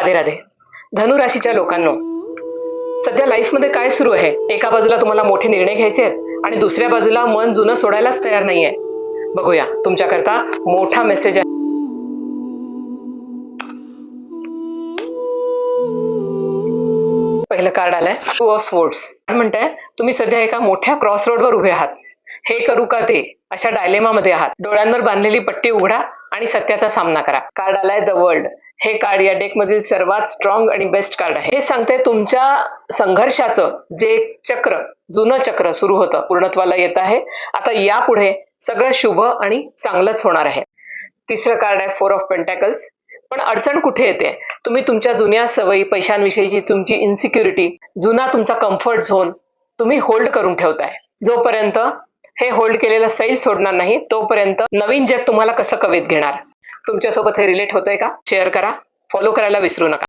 राधे राधे. धनु राशीच्या लोकांनो, सध्या लाईफ मध्ये काय सुरू आहे? एका बाजूला तुम्हाला मोठे निर्णय घ्यायचे आहेत आणि दुसऱ्या बाजूला मन जुनं सोडायलाच तयार नाहीये. बघूया, तुमच्याकरता मोठा मेसेज आहे. पहिलं कार्ड आलंय टू ऑफ स्वॉर्ड्स. म्हणताय तुम्ही सध्या एका मोठ्या क्रॉस रोडवर उभे आहात. हे करू का ते अशा डायलेमामध्ये आहात. डोळ्यांवर बांधलेली पट्टी उघडा आणि सत्याचा सामना करा. कार्ड आलाय द वर्ल्ड. हे कार्ड या डेक मधील सर्वात स्ट्रॉंग आणि बेस्ट कार्ड आहे. हे सांगते तुमच्या संघर्षाचं जे चक्र, जुनं चक्र सुरू होतं, पूर्णत्वाला येत आहे. आता यापुढे सगळं शुभ आणि चांगलंच होणार आहे. तिसरं कार्ड आहे फोर ऑफ पेंटॅकल्स. पण अडचण कुठे येते? तुम्ही तुमच्या जुन्या सवयी, पैशांविषयीची तुमची इन्सिक्युरिटी, जुना तुमचा कम्फर्ट झोन तुम्ही होल्ड करून ठेवताय. जोपर्यंत हे होल्ड केलेलं सैल सोडणार नाही तोपर्यंत नवीन जग तुम्हाला कसं कवेत घेणार? तुमच्यासोबत हे रिलेट होतंय का? शेअर करा, फॉलो करायला विसरू नका.